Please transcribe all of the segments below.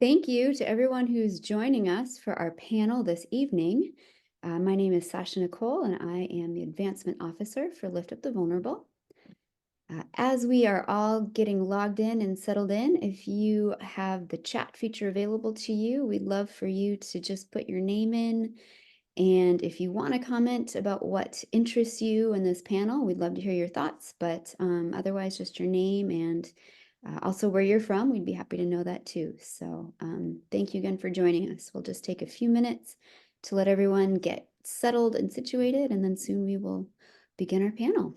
Thank you to everyone who's joining us for our panel this evening. My name is Sasha Nicole, and I am the Advancement Officer for Lift Up the Vulnerable. As we are all getting logged in and settled in, if you have the chat feature available to you, we'd love for you to just put your name in. And if you want to comment about what interests you in this panel, we'd love to hear your thoughts, but otherwise just your name and also where you're from. We'd be happy to know that too. So thank you again for joining us. We'll just take a few minutes to let everyone get settled and situated, and then soon we will begin our panel.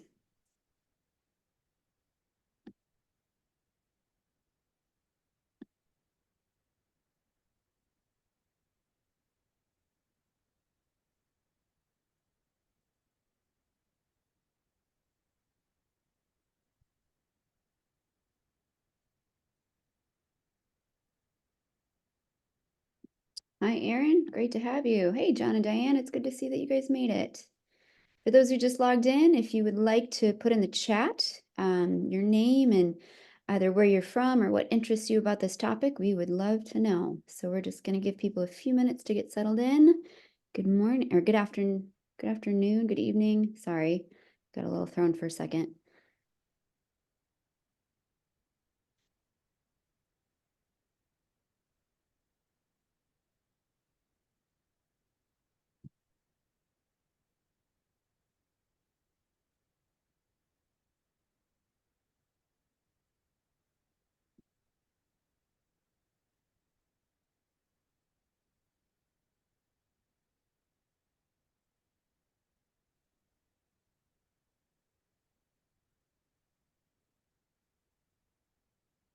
Hi, Erin. Great to have you. Hey, John and Diane. It's good to see that you guys made it. For those who just logged in, if you would like to put in the chat your name and either where you're from or what interests you about this topic, we would love to know. So we're just going to give people a few minutes to get settled in. Good morning or good afternoon, good evening. Sorry, got a little thrown for a second.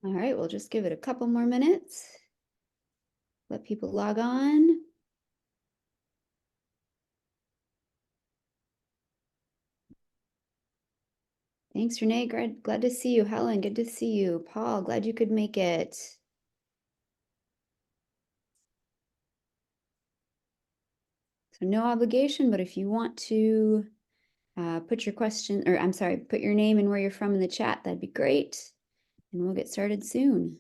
All right, we'll just give it a couple more minutes. Let people log on. Thanks, Renee. Glad to see you. Helen, good to see you. Paul, glad you could make it. So no obligation, but if you want to put your question, or I'm sorry, put your name and where you're from in the chat, that'd be great. And we'll get started soon.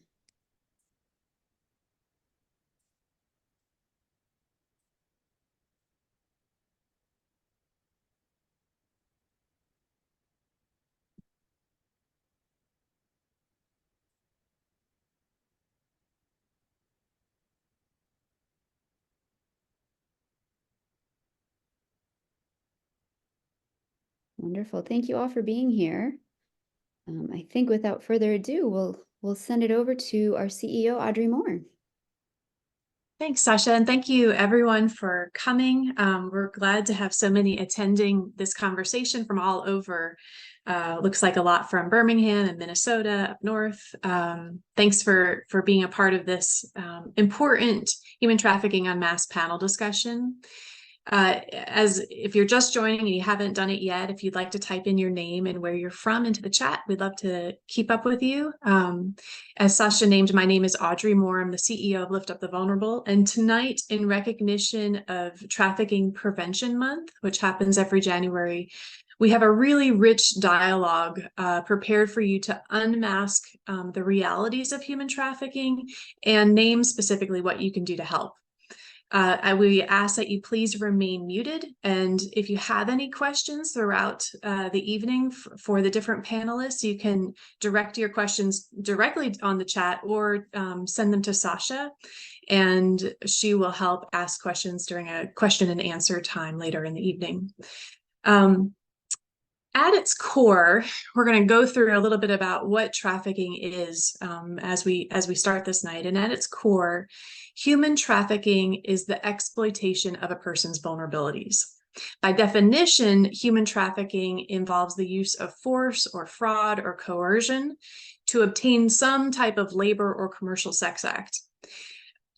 Wonderful. Thank you all for being here. I think without further ado, we'll send it over to our CEO, Audrey Moore. Thanks, Sasha, and thank you everyone for coming. We're glad to have so many attending this conversation from all over. Looks like a lot from Birmingham and Minnesota up north. Thanks for being a part of this important Human Trafficking Unmasked panel discussion. As if you're just joining and you haven't done it yet, if you'd like to type in your name and where you're from into the chat, we'd love to keep up with you. As Sasha named, my name is Audrey Moore. I'm the CEO of Lift Up the Vulnerable. And tonight, in recognition of Trafficking Prevention Month, which happens every January, we have a really rich dialogue prepared for you to unmask the realities of human trafficking and name specifically what you can do to help. We ask that you please remain muted, and if you have any questions throughout the evening for the different panelists, you can direct your questions directly on the chat or send them to Sasha, and she will help ask questions during a question and answer time later in the evening. At its core, we're going to go through a little bit about what trafficking is as we start this night. And at its core, human trafficking is the exploitation of a person's vulnerabilities. By definition, human trafficking involves the use of force or fraud or coercion to obtain some type of labor or commercial sex act.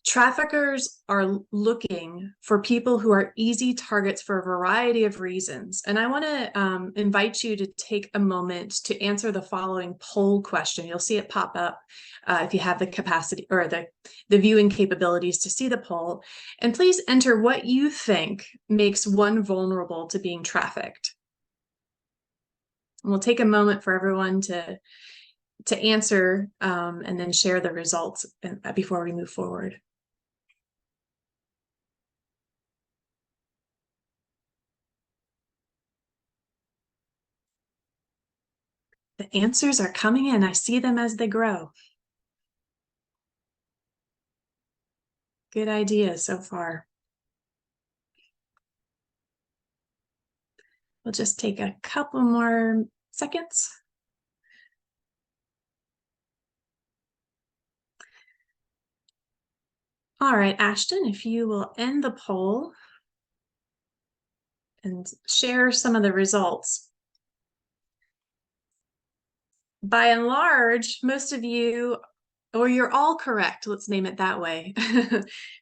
Traffickers are looking for people who are easy targets for a variety of reasons. And I want to invite you to take a moment to answer the following poll question. You'll see it pop up if you have the capacity or the viewing capabilities to see the poll. And please enter what you think makes one vulnerable to being trafficked. And we'll take a moment for everyone to to answer and then share the results before we move forward. The answers are coming in. I see them as they grow. Good idea so far. We'll just take a couple more seconds. All right, Ashton, if you will end the poll and share some of the results. By and large, most of you, or you're all correct, let's name it that way,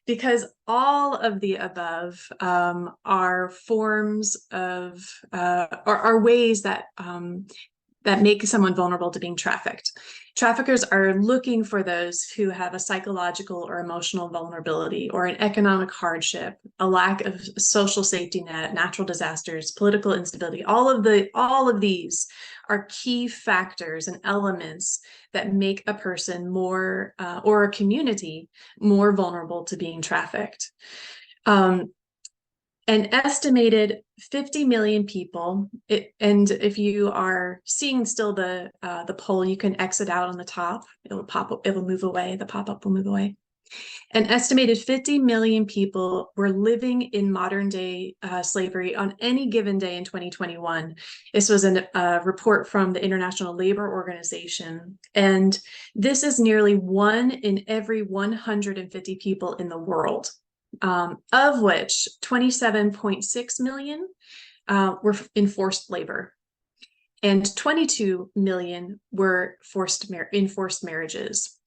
because all of the above are forms of, are ways that that make someone vulnerable to being trafficked. Traffickers are looking for those who have a psychological or emotional vulnerability or an economic hardship, a lack of social safety net, natural disasters, political instability. All of these are key factors and elements that make a person more or a community more vulnerable to being trafficked. An estimated 50 million people, and if you are seeing still the poll, you can exit out on the top. It will pop up, it will move away, the pop-up will move away. An estimated 50 million people were living in modern day slavery on any given day in 2021. This was a report from the International Labor Organization, and this is nearly 1 in every 150 people in the world. Of which 27.6 million were in forced labor, and 22 million were enforced marriages.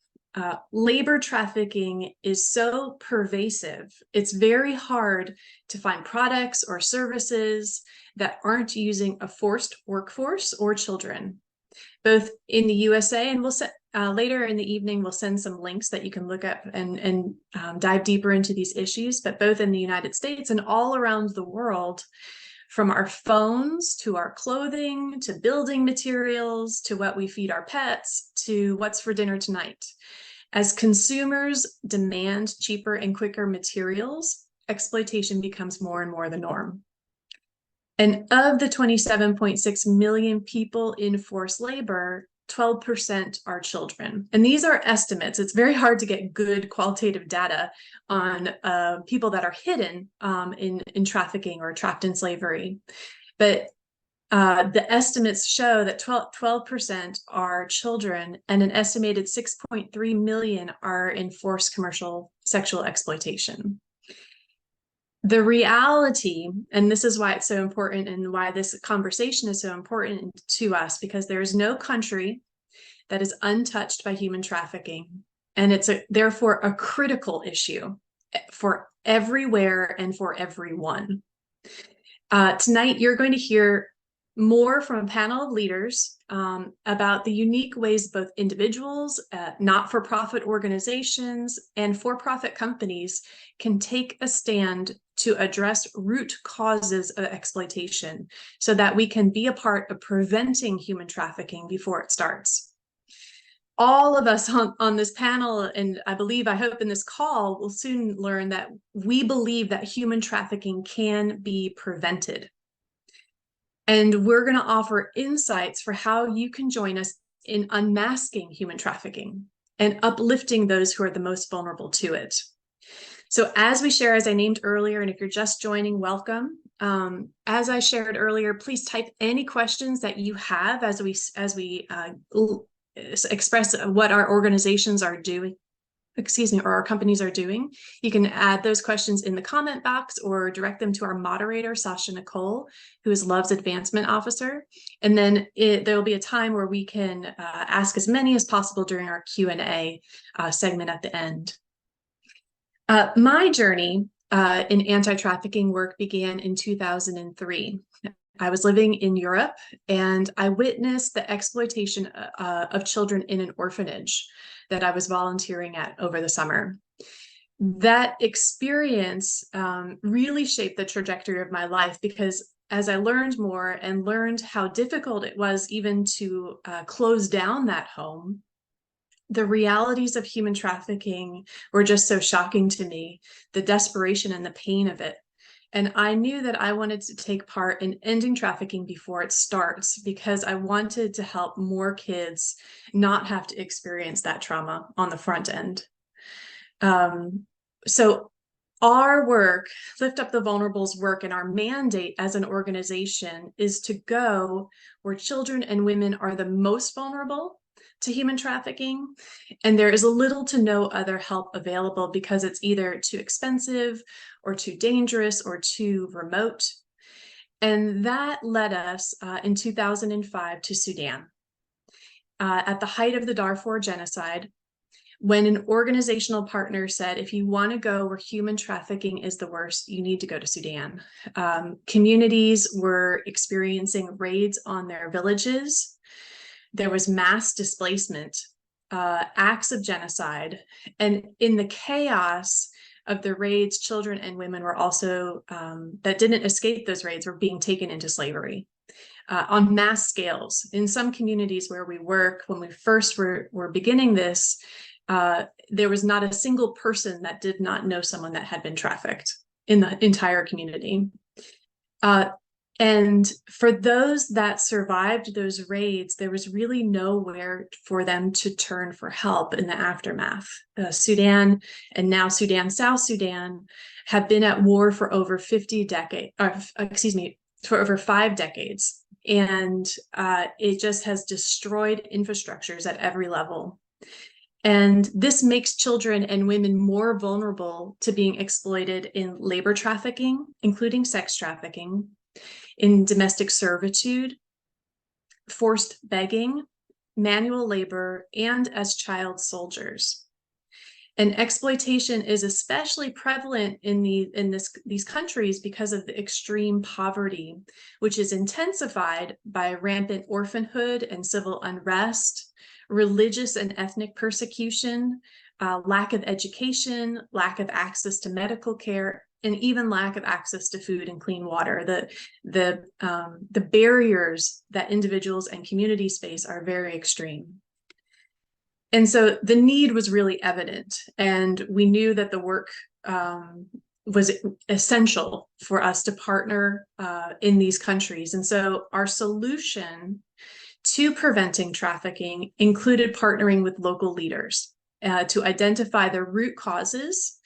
Labor trafficking is so pervasive, it's very hard to find products or services that aren't using a forced workforce or children. Both in the USA, and we'll set later in the evening, we'll send some links that you can look up and dive deeper into these issues, but both in the United States and all around the world, from our phones to our clothing, to building materials, to what we feed our pets, to what's for dinner tonight. As consumers demand cheaper and quicker materials, exploitation becomes more and more the norm. And of the 27.6 million people in forced labor, 12% are children. And these are estimates. It's very hard to get good qualitative data on people that are hidden in trafficking or trapped in slavery. But the estimates show that 12% are children, and an estimated 6.3 million are in forced commercial sexual exploitation. The reality, and this is why it's so important and why this conversation is so important to us, because there is no country that is untouched by human trafficking. And it's therefore a critical issue for everywhere and for everyone. Tonight, you're going to hear more from a panel of leaders about the unique ways both individuals, not-for-profit organizations, and for-profit companies can take a stand to address root causes of exploitation so that we can be a part of preventing human trafficking before it starts. All of us on this panel, and I hope in this call, will soon learn that we believe that human trafficking can be prevented. And we're going to offer insights for how you can join us in unmasking human trafficking and uplifting those who are the most vulnerable to it. So as we share, as I named earlier, and if you're just joining, welcome. As I shared earlier, please type any questions that you have as we express what our organizations are doing, or our companies are doing. You can add those questions in the comment box or direct them to our moderator, Sasha Nicole, who is LUV's advancement officer. And then there will be a time where we can ask as many as possible during our Q&A segment at the end. My journey in anti-trafficking work began in 2003. I was living in Europe, and I witnessed the exploitation of children in an orphanage that I was volunteering at over the summer. That experience really shaped the trajectory of my life, because as I learned more and learned how difficult it was even to close down that home, the realities of human trafficking were just so shocking to me, the desperation and the pain of it. And I knew that I wanted to take part in ending trafficking before it starts, because I wanted to help more kids not have to experience that trauma on the front end. So our work, Lift Up the Vulnerable's work, and our mandate as an organization is to go where children and women are the most vulnerable to human trafficking, and there is little to no other help available because it's either too expensive or too dangerous or too remote. And that led us in 2005 to Sudan. At the height of the Darfur genocide, when an organizational partner said, if you want to go where human trafficking is the worst, you need to go to Sudan. Communities were experiencing raids on their villages. There was mass displacement, acts of genocide, and in the chaos of the raids, children and women were also, that didn't escape those raids, were being taken into slavery. On mass scales. In some communities where we work, when we first were beginning this, there was not a single person that did not know someone that had been trafficked in the entire community. And for those that survived those raids, there was really nowhere for them to turn for help in the aftermath. Sudan and now Sudan, South Sudan have been at war for over 50 decades, for over 5 decades. And it just has destroyed infrastructures at every level. And this makes children and women more vulnerable to being exploited in labor trafficking, including sex trafficking, in domestic servitude, forced begging, manual labor, and as child soldiers. And exploitation is especially prevalent in these countries because of the extreme poverty, which is intensified by rampant orphanhood and civil unrest, religious and ethnic persecution, lack of education, lack of access to medical care, and even lack of access to food and clean water. The barriers that individuals and communities face are very extreme. And so the need was really evident, and we knew that the work was essential for us to partner in these countries. And so our solution to preventing trafficking included partnering with local leaders to identify the root causes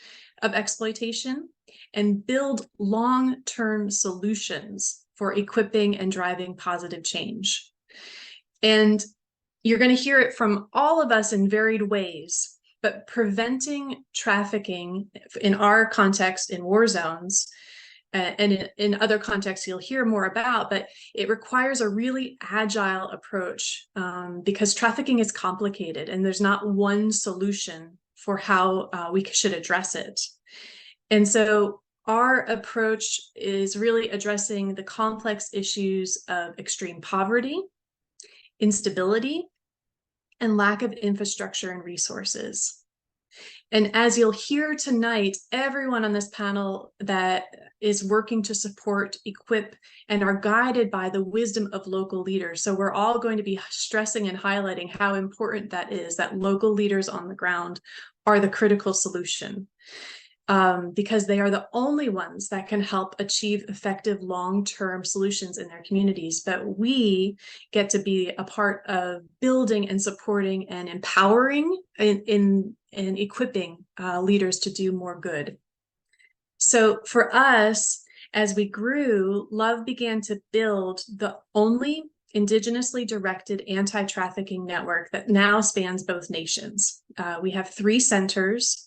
of exploitation and build long-term solutions for equipping and driving positive change. And you're going to hear it from all of us in varied ways, but preventing trafficking in our context in war zones, and in other contexts you'll hear more about, but it requires a really agile approach because trafficking is complicated and there's not one solution for how we should address it. And so our approach is really addressing the complex issues of extreme poverty, instability, and lack of infrastructure and resources. And as you'll hear tonight, everyone on this panel that is working to support, equip, and are guided by the wisdom of local leaders. So we're all going to be stressing and highlighting how important that is, that local leaders on the ground are the critical solution. Because they are the only ones that can help achieve effective long-term solutions in their communities. But we get to be a part of building and supporting and empowering and equipping leaders to do more good. So for us, as we grew, LUV began to build the only indigenously directed anti-trafficking network that now spans both nations. We have 3 centers.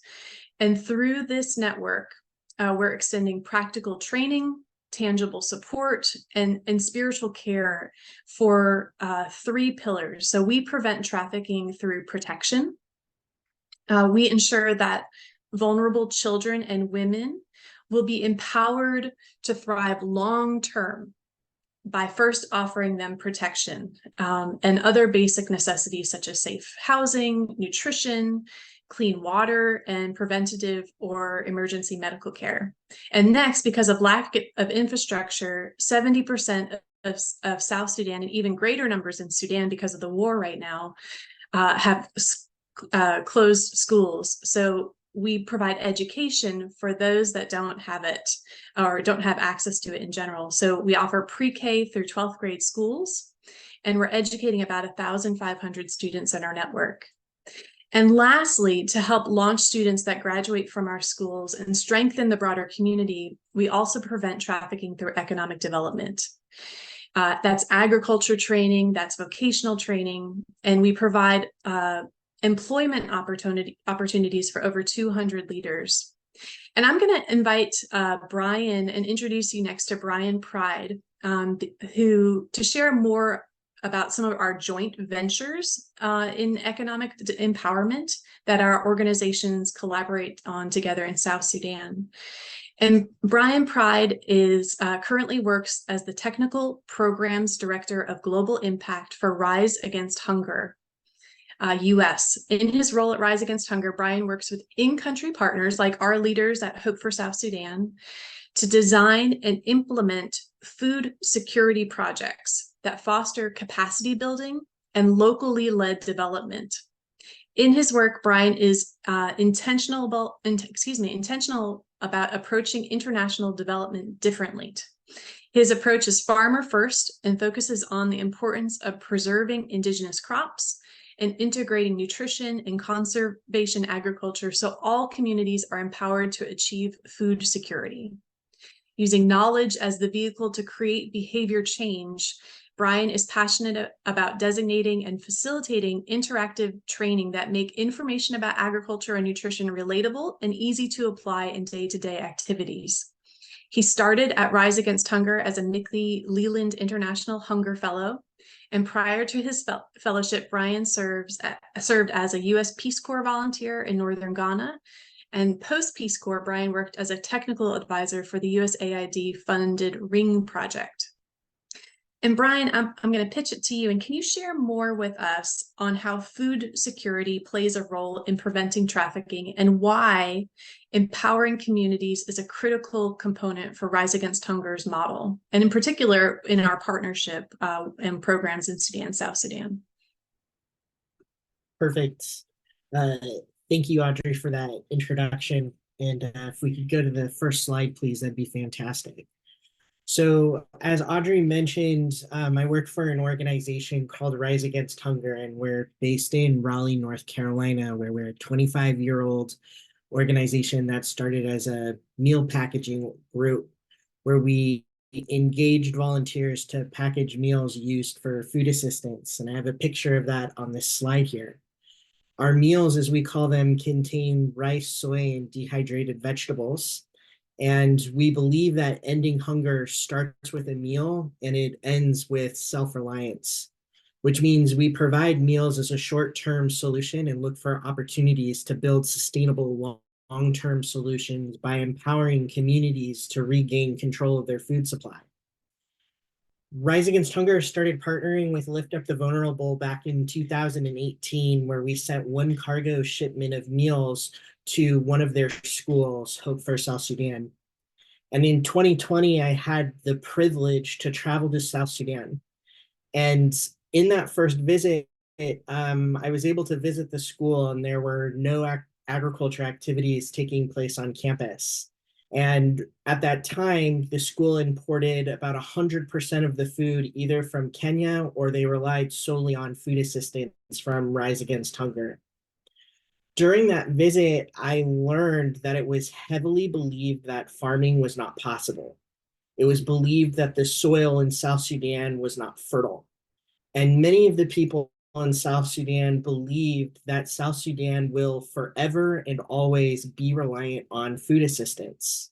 And through this network, we're extending practical training, tangible support, and spiritual care for 3 pillars. So we prevent trafficking through protection. We ensure that vulnerable children and women will be empowered to thrive long-term by first offering them protection and other basic necessities such as safe housing, nutrition, clean water, and preventative or emergency medical care. And next, because of lack of infrastructure, 70% of South Sudan, and even greater numbers in Sudan because of the war right now, have closed schools. So we provide education for those that don't have it or don't have access to it in general. So we offer pre-K through 12th grade schools, and we're educating about 1,500 students in our network. And lastly, to help launch students that graduate from our schools and strengthen the broader community, we also prevent trafficking through economic development. That's agriculture training, that's vocational training, and we provide employment opportunities for over 200 leaders. And I'm going to invite Brian and introduce you next to Brian Pride, to share more about some of our joint ventures in economic empowerment that our organizations collaborate on together in South Sudan. And Brian Pride is currently works as the Technical Programs Director of Global Impact for Rise Against Hunger, US. In his role at Rise Against Hunger, Brian works with in-country partners like our leaders at Hope for South Sudan to design and implement food security projects that foster capacity building and locally led development. In his work, Brian is intentional about approaching international development differently. His approach is farmer first and focuses on the importance of preserving indigenous crops and integrating nutrition and conservation agriculture so all communities are empowered to achieve food security. Using knowledge as the vehicle to create behavior change, Brian is passionate about designating and facilitating interactive training that make information about agriculture and nutrition relatable and easy to apply in day-to-day activities. He started at Rise Against Hunger as a Nicky Leland International Hunger Fellow, and prior to his fellowship, Brian served as a U.S. Peace Corps volunteer in Northern Ghana. And post-Peace Corps, Brian worked as a technical advisor for the USAID-funded Ring project. And Brian, I'm going to pitch it to you. And can you share more with us on how food security plays a role in preventing trafficking and why empowering communities is a critical component for Rise Against Hunger's model, and in particular in our partnership and programs in Sudan, South Sudan? Perfect. Thank you, Audrey, for that introduction. And if we could go to the first slide, please, that'd be fantastic. So as Audrey mentioned, I work for an organization called Rise Against Hunger, and we're based in Raleigh, North Carolina, where we're a 25-year-old organization that started as a meal packaging group, where we engaged volunteers to package meals used for food assistance. And I have a picture of that on this slide here. Our meals, as we call them, contain rice, soy, and dehydrated vegetables. And we believe that ending hunger starts with a meal and it ends with self-reliance, which means we provide meals as a short-term solution and look for opportunities to build sustainable long-term solutions by empowering communities to regain control of their food supply. Rise Against Hunger started partnering with Lift Up the Vulnerable back in 2018, where we sent one cargo shipment of meals to one of their schools, Hope for South Sudan. And in 2020, I had the privilege to travel to South Sudan. And in that first visit, I was able to visit the school, and there were no agriculture activities taking place on campus. And at that time, the school imported about 100% of the food either from Kenya, or they relied solely on food assistance from Rise Against Hunger. During that visit, I learned that it was heavily believed that farming was not possible. It was believed that the soil in South Sudan was not fertile. And many of the people in South Sudan believed that South Sudan will forever and always be reliant on food assistance.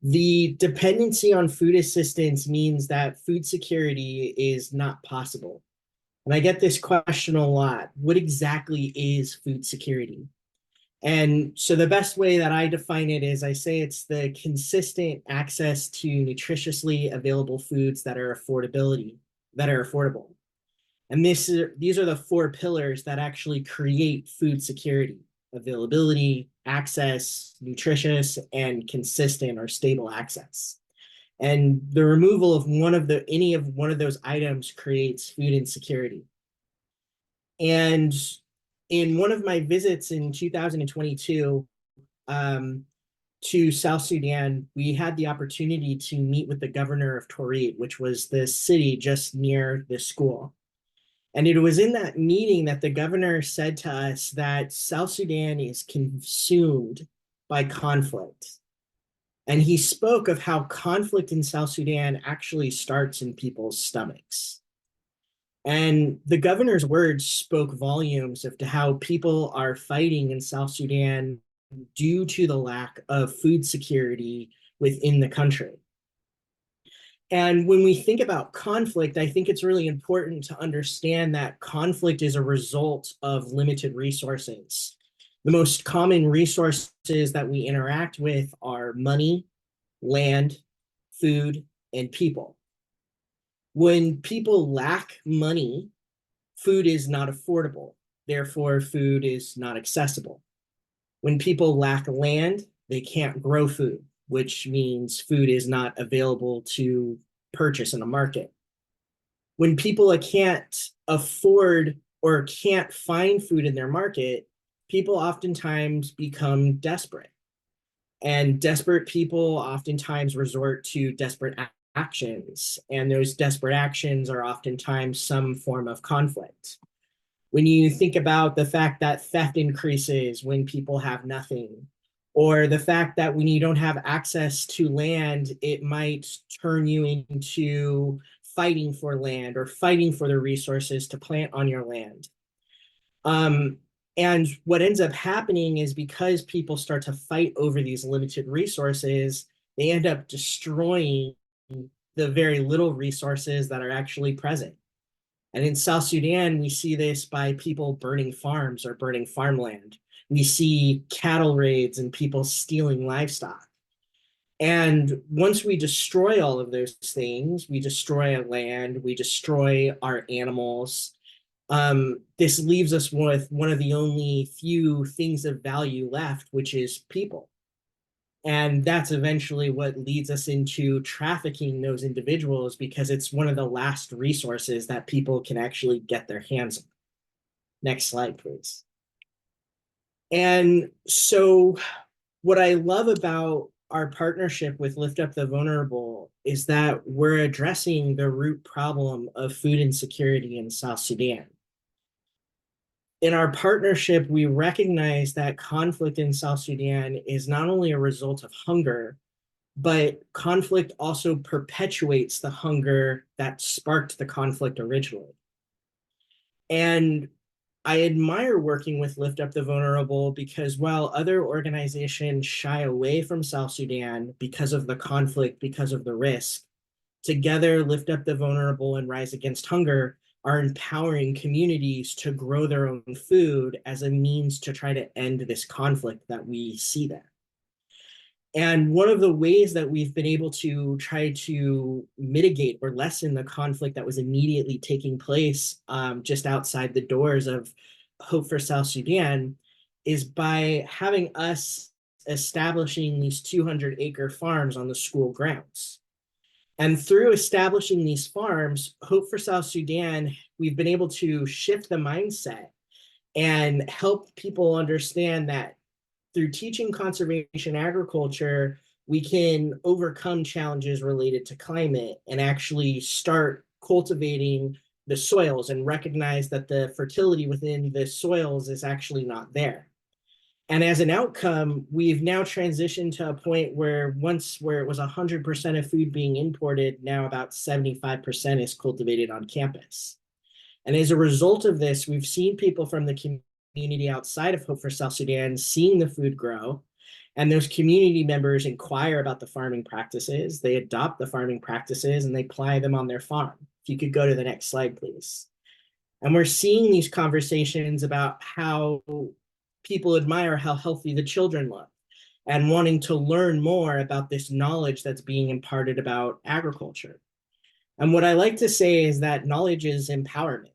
The dependency on food assistance means that food security is not possible. And I get this question a lot. What exactly is food security? And so the best way that I define it is I say it's the consistent access to nutritiously available foods that are affordable. And these are the four pillars that actually create food security. availability, access, nutritious, and consistent or stable access. And the removal of any of one of those items creates food insecurity. And in one of my visits in 2022 to South Sudan, we had the opportunity to meet with the governor of Torit, which was the city just near the school. And it was in that meeting that the governor said to us that South Sudan is consumed by conflict. And he spoke of how conflict in South Sudan actually starts in people's stomachs. And the governor's words spoke volumes of to how people are fighting in South Sudan due to the lack of food security within the country. And when we think about conflict, I think it's really important to understand that conflict is a result of limited resources. The most common resources that we interact with are money, land, food, and people. When people lack money, food is not affordable. Therefore, food is not accessible. When people lack land, they can't grow food, which means food is not available to purchase in a market. When people can't afford or can't find food in their market, people oftentimes become desperate. And desperate people oftentimes resort to desperate actions. And those desperate actions are oftentimes some form of conflict. When you think about the fact that theft increases when people have nothing, or the fact that when you don't have access to land, it might turn you into fighting for land or fighting for the resources to plant on your land. And what ends up happening is because people start to fight over these limited resources, they end up destroying the very little resources that are actually present. And in South Sudan, we see this by people burning farms or burning farmland. We see cattle raids and people stealing livestock. And once we destroy all of those things, we destroy our land, we destroy our animals. This leaves us with one of the only few things of value left, which is people. And that's eventually what leads us into trafficking those individuals, because it's one of the last resources that people can actually get their hands on. Next slide, please. And so what I love about our partnership with Lift Up the Vulnerable is that we're addressing the root problem of food insecurity in South Sudan. In our partnership, we recognize that conflict in South Sudan is not only a result of hunger, but conflict also perpetuates the hunger that sparked the conflict originally. And I admire working with Lift Up the Vulnerable because while other organizations shy away from South Sudan because of the conflict, because of the risk, together Lift Up the Vulnerable and Rise Against Hunger are empowering communities to grow their own food as a means to try to end this conflict that we see there. And one of the ways that we've been able to try to mitigate or lessen the conflict that was immediately taking place just outside the doors of Hope for South Sudan is by having us establishing these 200-acre farms on the school grounds. And through establishing these farms, Hope for South Sudan, we've been able to shift the mindset and help people understand that through teaching conservation agriculture, we can overcome challenges related to climate and actually start cultivating the soils and recognize that the fertility within the soils is actually not there. And as an outcome, we've now transitioned to a point where it was 100% of food being imported, now about 75% is cultivated on campus. And as a result of this, we've seen people from the community outside of Hope for South Sudan seeing the food grow, and those community members inquire about the farming practices, they adopt the farming practices, and they apply them on their farm. If you could go to the next slide, please. And we're seeing these conversations about how people admire how healthy the children look and wanting to learn more about this knowledge that's being imparted about agriculture. And what I like to say is that knowledge is empowerment.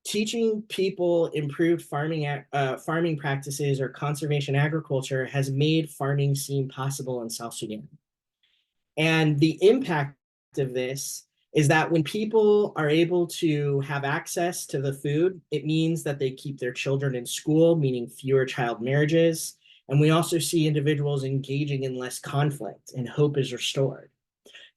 teaching people improved farming practices or conservation agriculture has made farming seem possible in South Sudan. And the impact of this is that when people are able to have access to the food, it means that they keep their children in school, meaning fewer child marriages. And we also see individuals engaging in less conflict, and hope is restored.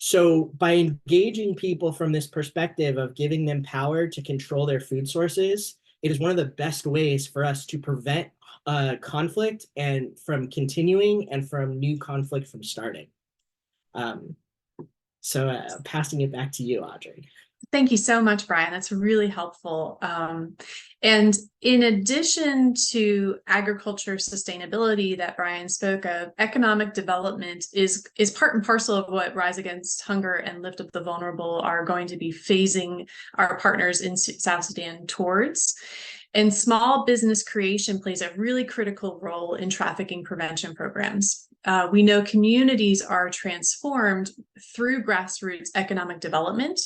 So by engaging people from this perspective of giving them power to control their food sources, it is one of the best ways for us to prevent conflict and from continuing and from new conflict from starting. Passing it back to you, Audrey. Thank you so much, Brian. That's really helpful. And in addition to agriculture sustainability that Brian spoke of, economic development is part and parcel of what Rise Against Hunger and Lift Up the Vulnerable are going to be phasing our partners in South Sudan towards. And small business creation plays a really critical role in trafficking prevention programs. We know communities are transformed through grassroots economic development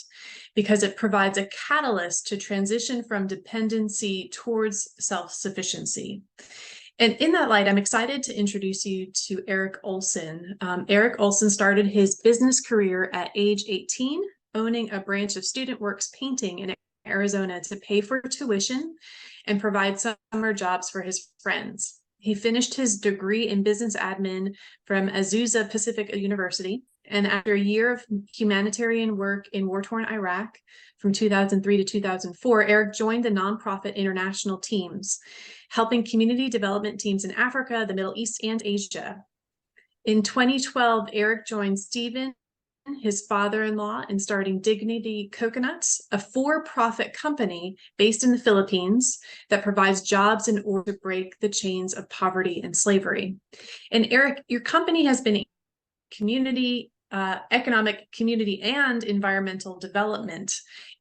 because it provides a catalyst to transition from dependency towards self-sufficiency. And in that light, I'm excited to introduce you to Eric Olson. Eric Olson started his business career at age 18, owning a branch of Student Works Painting in Arizona to pay for tuition and provide summer jobs for his friends. He finished his degree in business admin from Azusa Pacific University. And after a year of humanitarian work in war-torn Iraq from 2003 to 2004, Eric joined the nonprofit International Teams, helping community development teams in Africa, the Middle East, and Asia. In 2012, Eric joined Stephen, his father-in-law, in starting Dignity Coconuts, a for-profit company based in the Philippines that provides jobs in order to break the chains of poverty and slavery. And Eric, your company has been economic, community, and environmental development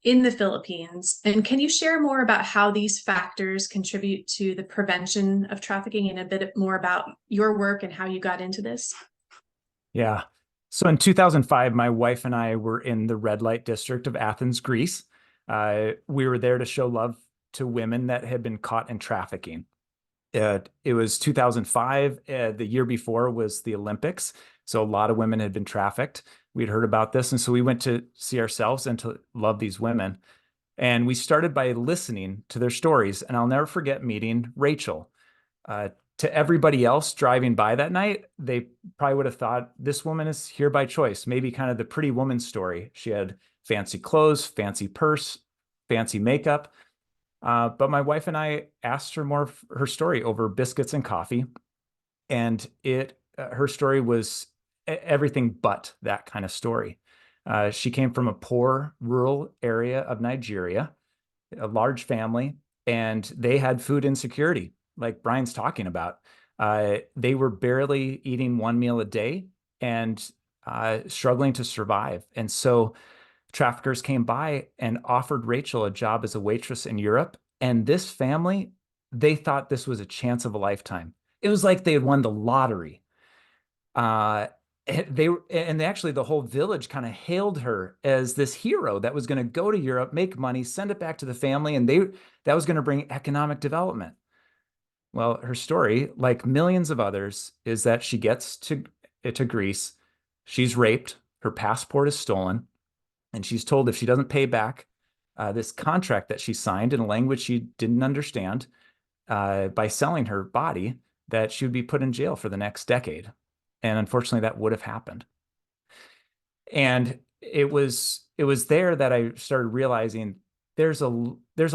in the Philippines. And can you share more about how these factors contribute to the prevention of trafficking and a bit more about your work and how you got into this? Yeah. So in 2005, my wife and I were in the red light district of Athens, Greece. We were there to show love to women that had been caught in trafficking. It was 2005. The year before was the Olympics. So a lot of women had been trafficked. We'd heard about this. And so we went to see ourselves and to love these women. And we started by listening to their stories. And I'll never forget meeting Rachel. To everybody else driving by that night, they probably would have thought this woman is here by choice, maybe kind of the pretty woman story. She had fancy clothes, fancy purse, fancy makeup. But my wife and I asked her more of her story over biscuits and coffee. And her story was everything but that kind of story. She came from a poor rural area of Nigeria, a large family, and they had food insecurity, like Brian's talking about. They were barely eating one meal a day and struggling to survive. And so traffickers came by and offered Rachel a job as a waitress in Europe. And this family, they thought this was a chance of a lifetime. It was like they had won the lottery. Actually, the whole village kind of hailed her as this hero that was going to go to Europe, make money, send it back to the family, and that was going to bring economic development. Well, her story, like millions of others, is that she gets to Greece, she's raped, her passport is stolen, and she's told if she doesn't pay back this contract that she signed in a language she didn't understand, by selling her body, that she would be put in jail for the next decade. And unfortunately, that would have happened. And it was there that I started realizing there's a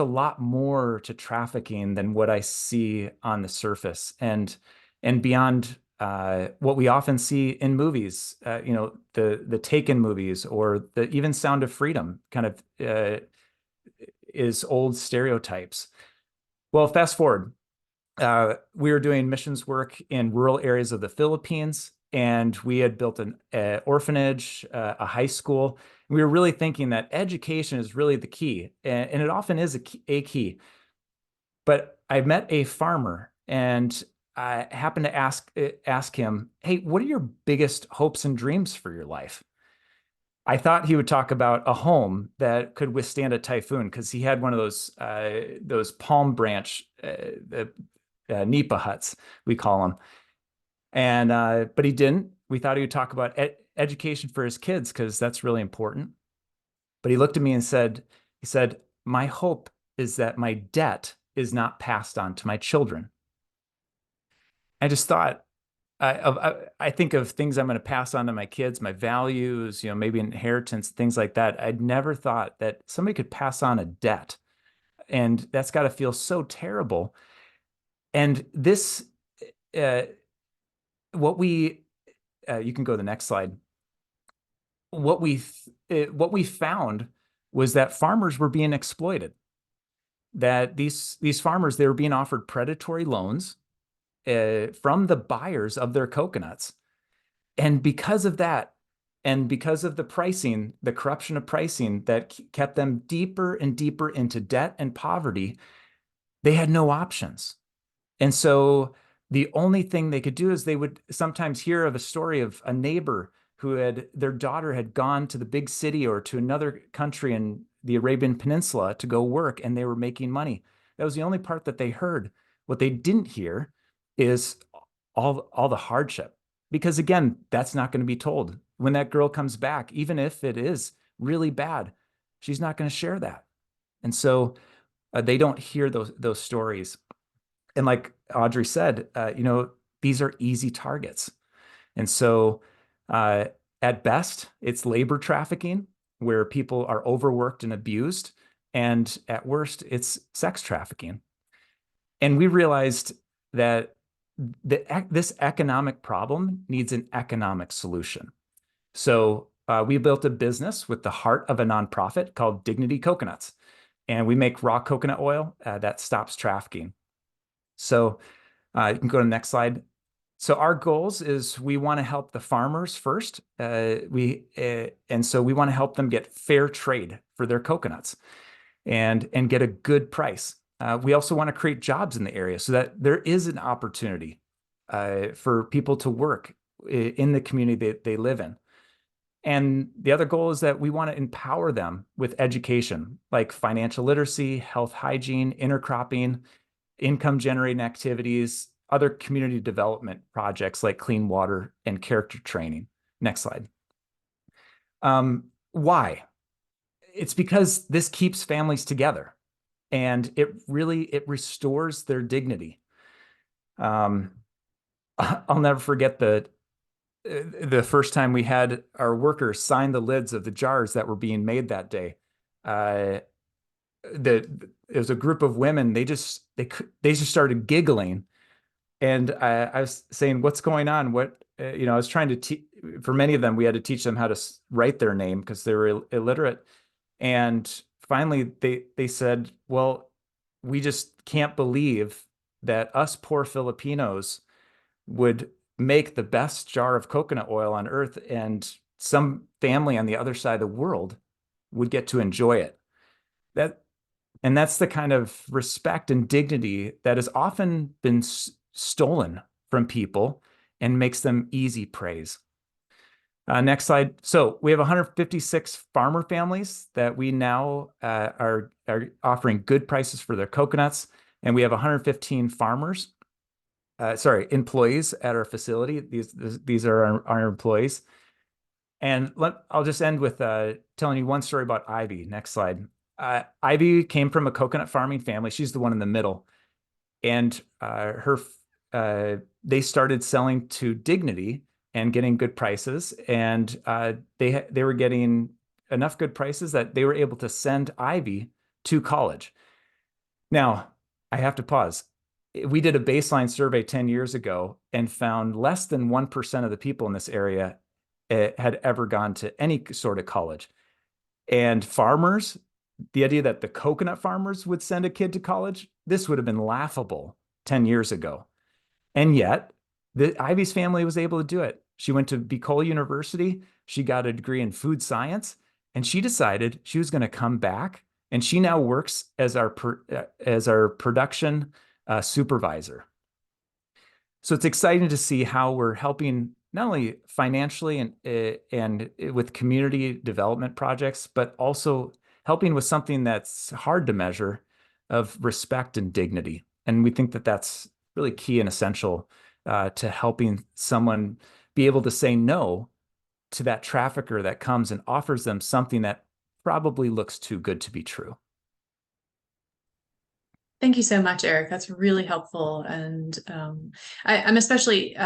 lot more to trafficking than what I see on the surface, and beyond what we often see in movies, the Taken movies, or the even Sound of Freedom kind of is old stereotypes. Well, fast forward, we were doing missions work in rural areas of the Philippines, and we had built an orphanage, a high school. We were really thinking that education is really the key, and it often is a key. But I met a farmer, and I happened to ask him, "Hey, what are your biggest hopes and dreams for your life?" I thought he would talk about a home that could withstand a typhoon because he had one of those palm branch nipa huts, we call them. And but he didn't. We thought he would talk about education for his kids because that's really important. But he looked at me and he said, my hope is that my debt is not passed on to my children. I just thought, I think of things I'm going to pass on to my kids, my values, maybe inheritance, things like that. I'd never thought that somebody could pass on a debt, and that's got to feel so terrible. And this, what we, you can go to the next slide. What we found was that farmers were being exploited. That these farmers, they were being offered predatory loans from the buyers of their coconuts. And because of that, and because of the pricing, the corruption of pricing that kept them deeper and deeper into debt and poverty, they had no options. And so the only thing they could do is they would sometimes hear of a story of a neighbor who their daughter had gone to the big city or to another country in the Arabian Peninsula to go work, and they were making money. That was the only part that they heard. What they didn't hear is all the hardship, because again, that's not going to be told. When that girl comes back, even if it is really bad, she's not going to share that. And so they don't hear those stories. And like Audrey said, these are easy targets. And so at best, it's labor trafficking, where people are overworked and abused. And at worst, it's sex trafficking. And we realized that this economic problem needs an economic solution. So we built a business with the heart of a nonprofit called Dignity Coconuts. And we make raw coconut oil that stops trafficking. So you can go to the next slide. So our goals is we want to help the farmers first. And so we want to help them get fair trade for their coconuts and get a good price. We also want to create jobs in the area so that there is an opportunity for people to work in the community that they live in. And the other goal is that we want to empower them with education, like financial literacy, health hygiene, intercropping, income generating activities, other community development projects like clean water and character training. Next slide. Why? It's because this keeps families together, and it restores their dignity. I'll never forget the first time we had our workers sign the lids of the jars that were being made that day. It was a group of women. They just started giggling, and I was saying, "What's going on?" I was trying to for many of them, we had to teach them how to write their name because they were illiterate. And finally, they said, "Well, we just can't believe that us poor Filipinos would make the best jar of coconut oil on earth, and some family on the other side of the world would get to enjoy it." And that's the kind of respect and dignity that has often been stolen from people and makes them easy praise. Next slide. So we have 156 farmer families that we now are offering good prices for their coconuts. And we have 115 employees at our facility. These are our employees. And I'll just end with telling you one story about Ivy. Next slide. Ivy came from a coconut farming family. She's the one in the middle. And they started selling to Dignity and getting good prices. And they were getting enough good prices that they were able to send Ivy to college. Now, I have to pause. We did a baseline survey 10 years ago and found less than 1% of the people in this area had ever gone to any sort of college. And farmers, the idea that the coconut farmers would send a kid to college, this would have been laughable 10 years ago. And yet, Ivy's family was able to do it. She went to Bicol University. She got a degree in food science, and she decided she was going to come back. And she now works as our production supervisor. So it's exciting to see how we're helping not only financially and with community development projects, but also helping with something that's hard to measure, of respect and dignity. And we think that that's really key and essential to helping someone be able to say no to that trafficker that comes and offers them something that probably looks too good to be true. Thank you so much, Eric. That's really helpful. And I'm especially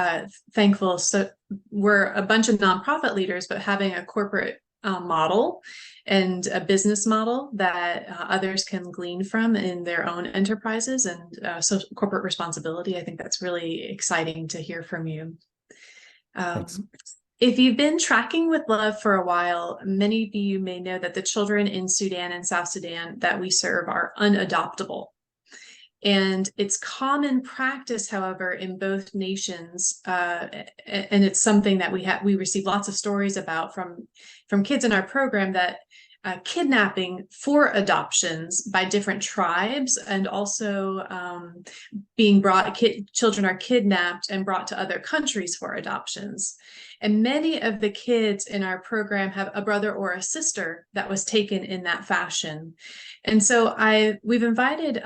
thankful. So we're a bunch of nonprofit leaders, but having a corporate model and a business model that others can glean from in their own enterprises and so corporate responsibility. I think that's really exciting to hear from you. Thanks. If you've been tracking with LUV for a while, many of you may know that the children in Sudan and South Sudan that we serve are unadoptable. And it's common practice, however, in both nations, and it's something that we receive lots of stories about from kids in our program, that kidnapping for adoptions by different tribes, and also children are kidnapped and brought to other countries for adoptions. And many of the kids in our program have a brother or a sister that was taken in that fashion. And so we've invited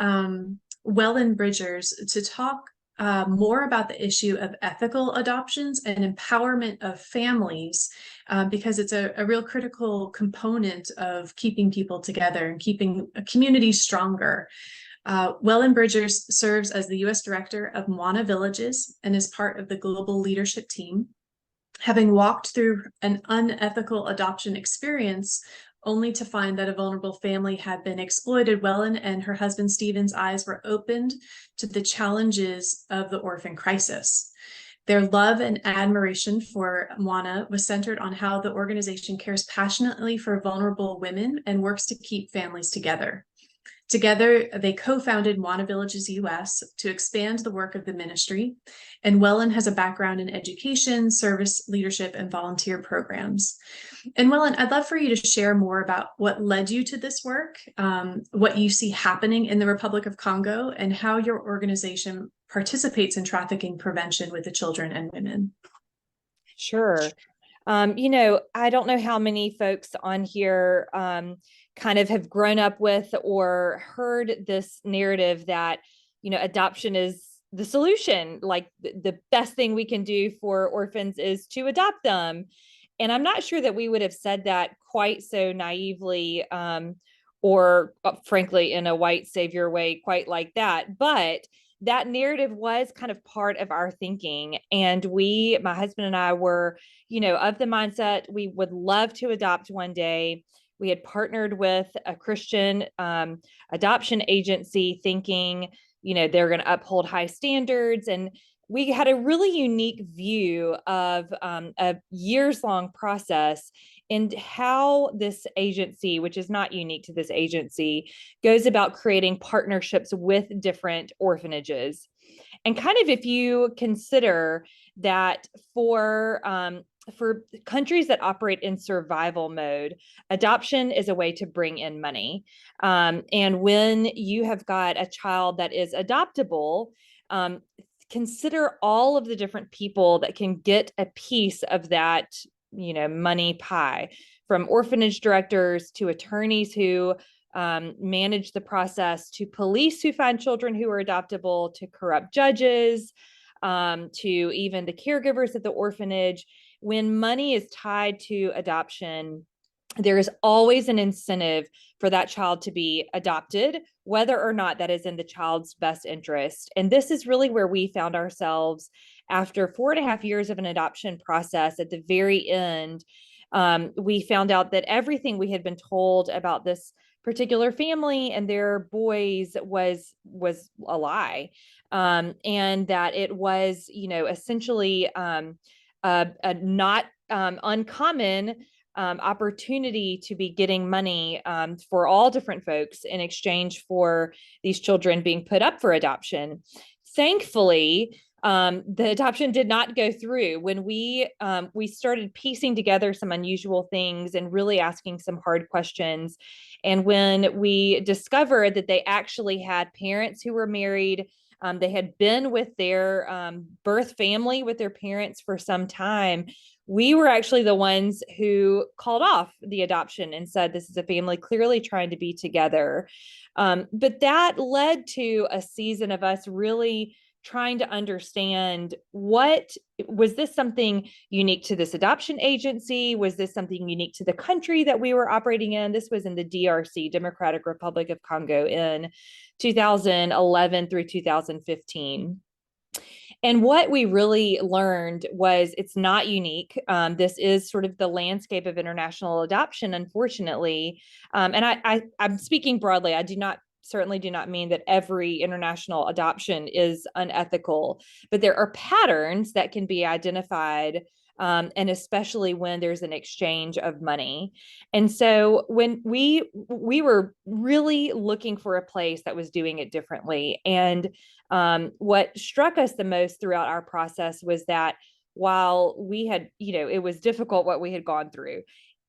Welland Bridgers to talk more about the issue of ethical adoptions and empowerment of families, because it's a real critical component of keeping people together and keeping a community stronger. Welland Bridgers serves as the U.S. Director of Mwana Villages and is part of the global leadership team. Having walked through an unethical adoption experience only to find that a vulnerable family had been exploited, Welland and her husband Stephen's eyes were opened to the challenges of the orphan crisis. Their love and admiration for Mwana was centered on how the organization cares passionately for vulnerable women and works to keep families together. Together, they co-founded Mwana Villages US to expand the work of the ministry, and Welland has a background in education, service, leadership, and volunteer programs. And Welland, I'd love for you to share more about what led you to this work, what you see happening in the Republic of Congo, and how your organization participates in trafficking prevention with the children and women. Sure. I don't know how many folks on here kind of have grown up with or heard this narrative that, adoption is the solution. Like the best thing we can do for orphans is to adopt them. And I'm not sure that we would have said that quite so naively or frankly, in a white savior way, quite like that. But that narrative was kind of part of our thinking. And my husband and I were, of the mindset we would love to adopt one day. We had partnered with a Christian adoption agency thinking, they're going to uphold high standards. And we had a really unique view of a years-long process and how this agency, which is not unique to this agency, goes about creating partnerships with different orphanages. And kind of if you consider that for countries that operate in survival mode, adoption is a way to bring in money. And when you have got a child that is adoptable, consider all of the different people that can get a piece of that, money pie, from orphanage directors to attorneys who manage the process, to police who find children who are adoptable, to corrupt judges, to even the caregivers at the orphanage. When money is tied to adoption, there is always an incentive for that child to be adopted, whether or not that is in the child's best interest. And this is really where we found ourselves after 4.5 years of an adoption process. At the very end, we found out that everything we had been told about this particular family and their boys was a lie, and that it was, essentially a not uncommon opportunity to be getting money for all different folks in exchange for these children being put up for adoption. Thankfully, the adoption did not go through. When we started piecing together some unusual things and really asking some hard questions, and when we discovered that they actually had parents who were married, They had been with their birth family, with their parents for some time. We were actually the ones who called off the adoption and said, this is a family clearly trying to be together. But that led to a season of us really trying to understand, what was this something unique to this adoption agency? Was this something unique to the country that we were operating in? This was in the DRC, Democratic Republic of Congo, in 2011 through 2015. And what we really learned was it's not unique. This is sort of the landscape of international adoption, unfortunately. And I'm speaking broadly. I certainly do not mean that every international adoption is unethical, but there are patterns that can be identified, and especially when there's an exchange of money. And so when we were really looking for a place that was doing it differently, and what struck us the most throughout our process was that while we had, it was difficult what we had gone through,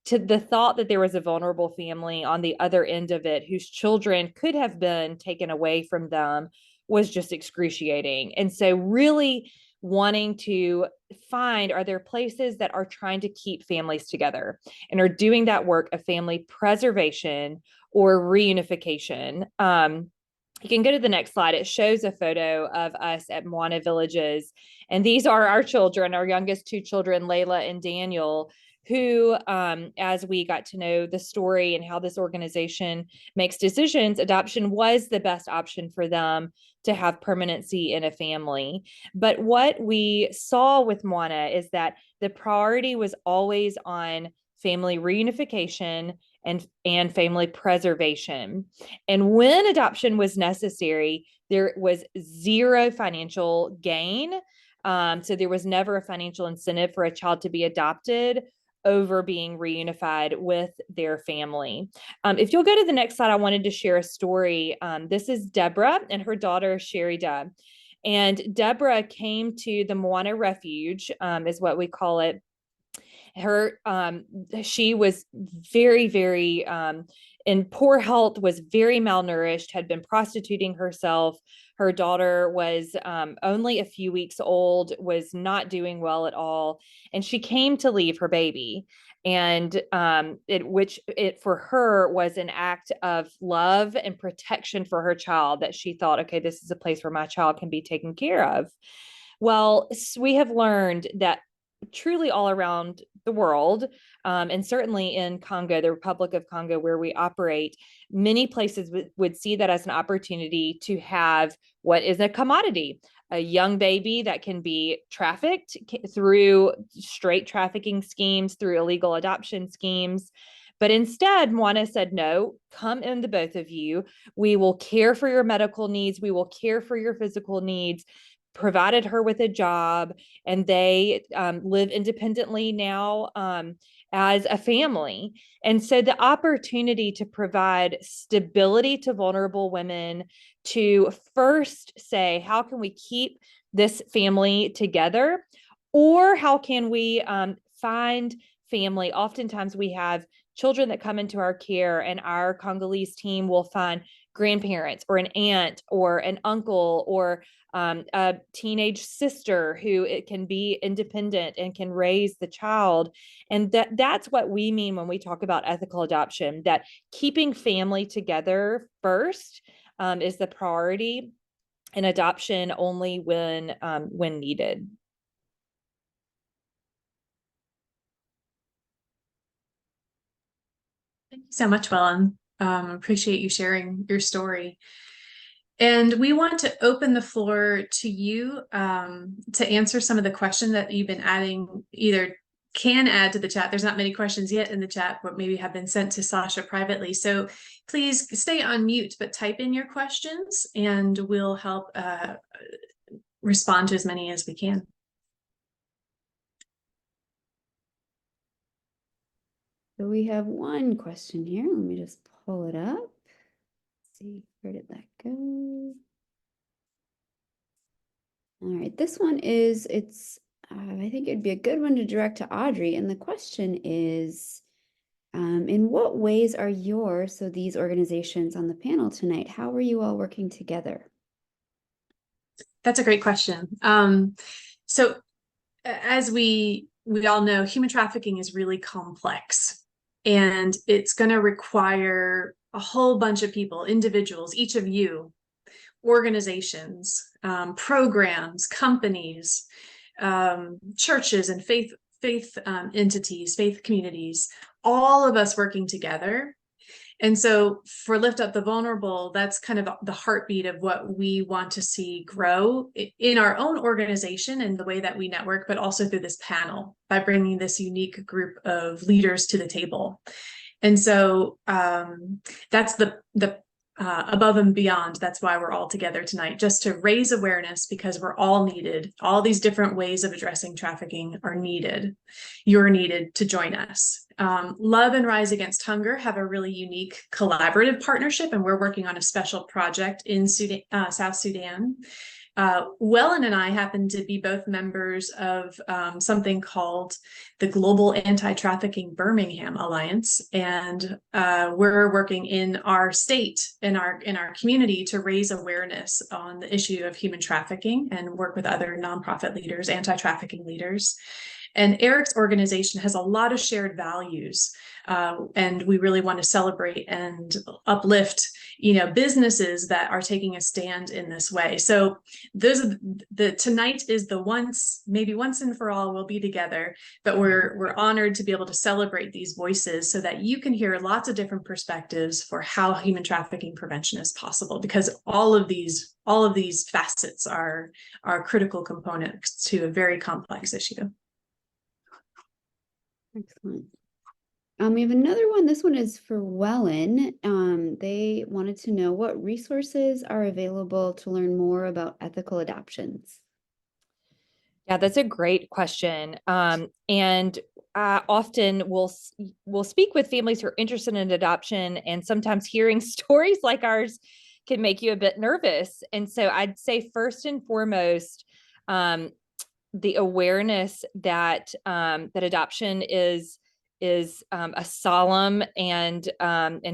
to the thought that there was a vulnerable family on the other end of it whose children could have been taken away from them was just excruciating. And so really wanting to find, are there places that are trying to keep families together and are doing that work of family preservation or reunification? You can go to the next slide. It shows a photo of us at Moana Villages. And these are our children, our youngest two children, Layla and Daniel, who, as we got to know the story and how this organization makes decisions, adoption was the best option for them to have permanency in a family. But what we saw with Moana is that the priority was always on family reunification and family preservation. And when adoption was necessary, there was zero financial gain. So there was never a financial incentive for a child to be adopted over being reunified with their family. If you'll go to the next slide, I wanted to share a story. This is Deborah and her daughter, Sherida. And Deborah came to the Moana Refuge, is what we call it. She was very, very in poor health, was very malnourished, had been prostituting herself. Her daughter was only a few weeks old, was not doing well at all. And she came to leave her baby. And which for her was an act of love and protection for her child, that she thought, okay, this is a place where my child can be taken care of. Well, we have learned that truly all around the world, and certainly in Congo, the Republic of Congo, where we operate, many places would see that as an opportunity to have what is a commodity, a young baby that can be trafficked through straight trafficking schemes, through illegal adoption schemes. But instead, Moana said, no, come in, the both of you. We will care for your medical needs. We will care for your physical needs. Provided her with a job, and they live independently now as a family. And so the opportunity to provide stability to vulnerable women, to first say, how can we keep this family together? Or how can we find family? Oftentimes we have children that come into our care, and our Congolese team will find grandparents or an aunt or an uncle or a teenage sister who it can be independent and can raise the child. And that's what we mean when we talk about ethical adoption, that keeping family together first is the priority, and adoption only when needed. Thank you so much, Wellen. Appreciate you sharing your story. And we want to open the floor to you to answer some of the questions that you've been adding, either can add to the chat. There's not many questions yet in the chat, but maybe have been sent to Sasha privately. So please stay on mute, but type in your questions and we'll help respond to as many as we can. So we have one question here. Let me just pull it up. Let's see, where did that go? All right, this one is, I think it'd be a good one to direct to Audrey. And the question is, in what ways are these organizations on the panel tonight, how are you all working together? That's a great question. So as we all know, human trafficking is really complex, and it's going to require a whole bunch of people, individuals, each of you, organizations, programs, companies, churches, and faith entities, faith communities, all of us working together. And so for Lift Up the Vulnerable, that's kind of the heartbeat of what we want to see grow in our own organization and the way that we network, but also through this panel by bringing this unique group of leaders to the table. And so that's the above and beyond. That's why we're all together tonight, just to raise awareness, because we're all needed. All these different ways of addressing trafficking are needed. You're needed to join us. LUV and Rise Against Hunger have a really unique collaborative partnership, and we're working on a special project in Sudan, South Sudan. Wellen and I happen to be both members of something called the Global Anti-Trafficking Birmingham Alliance, and we're working in our state, in our community, to raise awareness on the issue of human trafficking and work with other nonprofit leaders, anti-trafficking leaders. And Eric's organization has a lot of shared values, and we really want to celebrate and uplift, businesses that are taking a stand in this way. So those are tonight is the maybe once and for all we'll be together, but we're honored to be able to celebrate these voices so that you can hear lots of different perspectives for how human trafficking prevention is possible, because all of these facets are critical components to a very complex issue. Excellent. We have another one. This one is for Wellen. They wanted to know what resources are available to learn more about ethical adoptions. Yeah, that's a great question. And often we'll speak with families who are interested in adoption, and sometimes hearing stories like ours can make you a bit nervous. And so I'd say first and foremost, the awareness that that adoption is a solemn and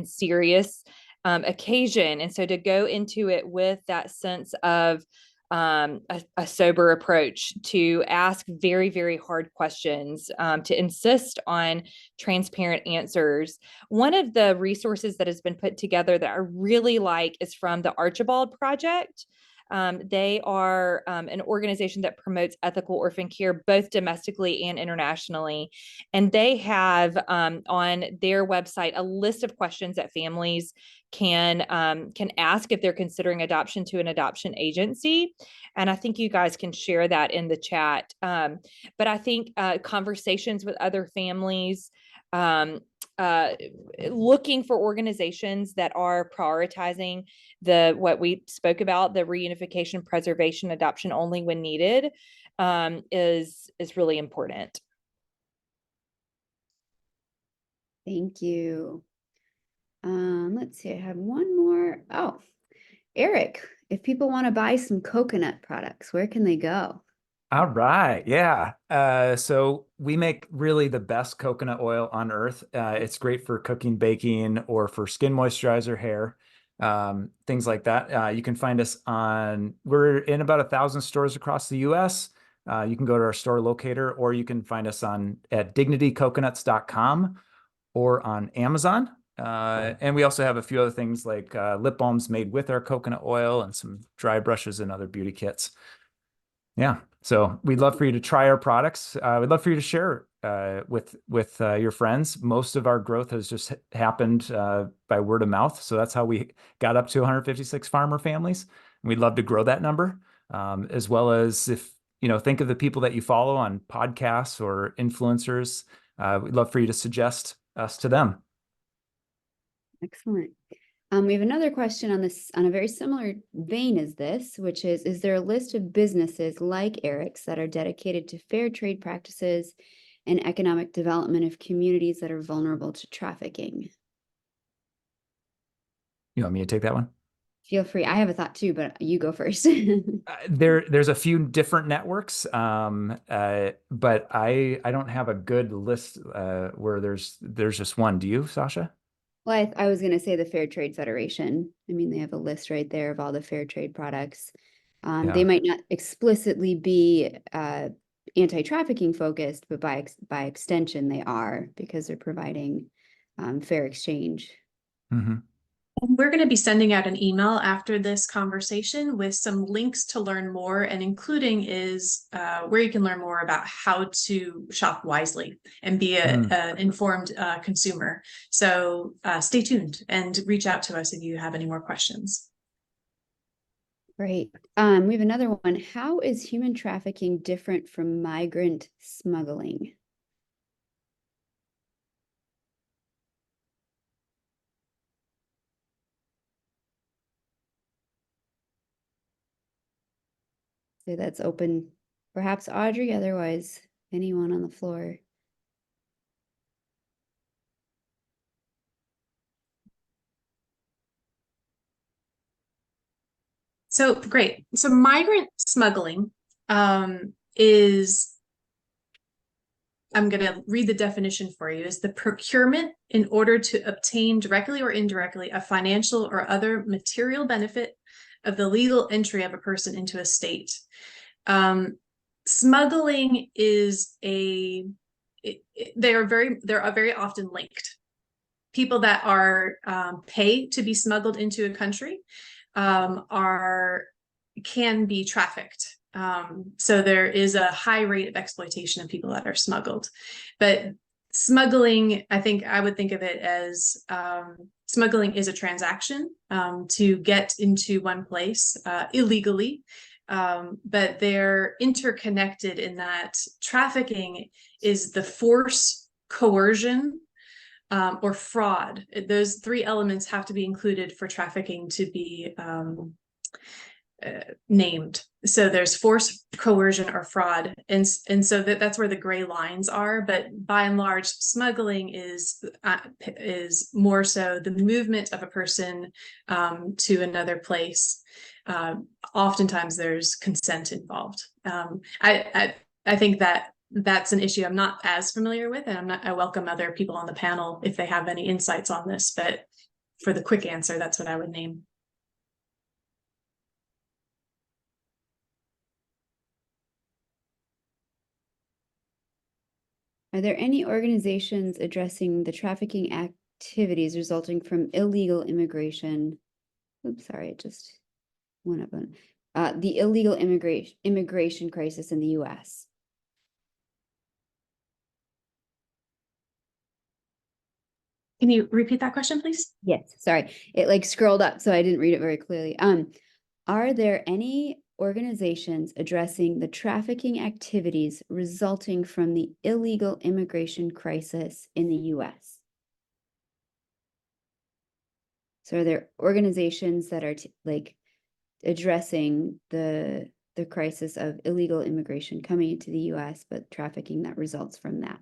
serious occasion, and so to go into it with that sense of a sober approach, to ask very, very hard questions, to insist on transparent answers. One of the resources that has been put together that I really like is from the Archibald Project. They are an organization that promotes ethical orphan care both domestically and internationally. And they have on their website a list of questions that families can ask if they're considering adoption to an adoption agency. And I think you guys can share that in the chat. But I think conversations with other families, looking for organizations that are prioritizing what we spoke about, the reunification, preservation, adoption only when needed, is really important. Thank you. Let's see, I have one more. Oh, Eric, if people want to buy some coconut products, where can they go? All right. Yeah. So we make really the best coconut oil on earth. It's great for cooking, baking, or for skin moisturizer, hair, things like that. You can find us we're in about 1,000 stores across the US. You can go to our store locator, or you can find us at dignitycoconuts.com or on Amazon. And we also have a few other things like lip balms made with our coconut oil, and some dry brushes and other beauty kits. Yeah. So we'd love for you to try our products. We'd love for you to share with your friends. Most of our growth has just happened by word of mouth. So that's how we got up to 156 farmer families. And we'd love to grow that number, as well as think of the people that you follow on podcasts or influencers. We'd love for you to suggest us to them. Excellent. We have another question on a very similar vein as this, which is there a list of businesses like Eric's that are dedicated to fair trade practices and economic development of communities that are vulnerable to trafficking? You want me to take that one? Feel free. I have a thought too, but you go first. There's a few different networks, but I don't have a good list where there's just one. Do you, Sasha? Well, I was going to say the Fair Trade Federation. I mean, they have a list right there of all the fair trade products. They Yeah. might not explicitly be anti-trafficking focused, but by extension they are, because they're providing fair exchange. Mm-hmm. We're going to be sending out an email after this conversation with some links to learn more, and including is where you can learn more about how to shop wisely and be an informed consumer. So stay tuned and reach out to us if you have any more questions. Great. We have another one. How is human trafficking different from migrant smuggling? So that's open, perhaps Audrey, otherwise anyone on the floor. So great. So migrant smuggling is, I'm going to read the definition for you, is the procurement in order to obtain directly or indirectly a financial or other material benefit of the legal entry of a person into a state. Smuggling is they're very often linked. People that are pay to be smuggled into a country can be trafficked. So there is a high rate of exploitation of people that are smuggled. But smuggling, I think I would think of it as smuggling is a transaction to get into one place illegally. But they're interconnected in that trafficking is the force, coercion, or fraud. Those three elements have to be included for trafficking to be named. So there's force, coercion, or fraud, and so that's where the gray lines are. But by and large, smuggling is more so the movement of a person to another place. Oftentimes, there's consent involved. I think that's an issue I'm not as familiar with, and I welcome other people on the panel if they have any insights on this. But for the quick answer, that's what I would name. Are there any organizations addressing the trafficking activities resulting from illegal immigration? Oops, sorry, it just went up on the illegal immigration crisis in the US. Can you repeat that question, please? Yes, sorry. It like scrolled up, so I didn't read it very clearly. Are there any organizations addressing the trafficking activities resulting from the illegal immigration crisis in the US? So are there organizations that are like addressing the crisis of illegal immigration coming into the US, but trafficking that results from that?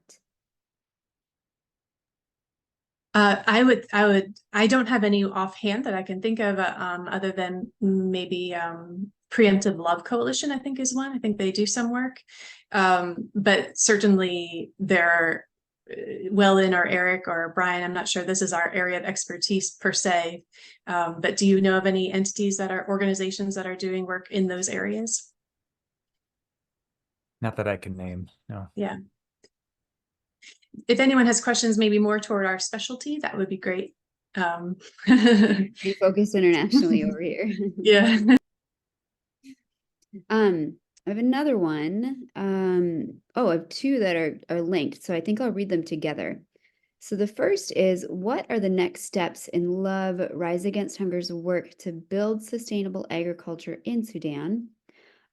I don't have any offhand that I can think of other than maybe Preemptive Love Coalition, I think is one. I think they do some work. But certainly they're Wellen or Eric or Brian, I'm not sure this is our area of expertise per se. But do you know of any entities that are organizations that are doing work in those areas? Not that I can name, no. Yeah. If anyone has questions, maybe more toward our specialty, that would be great. Pretty focused internationally over here. Yeah. I have another one. Oh, I have two that are linked, so I think I'll read them together. So the first is, what are the next steps in LUV Rise Against Hunger's work to build sustainable agriculture in Sudan?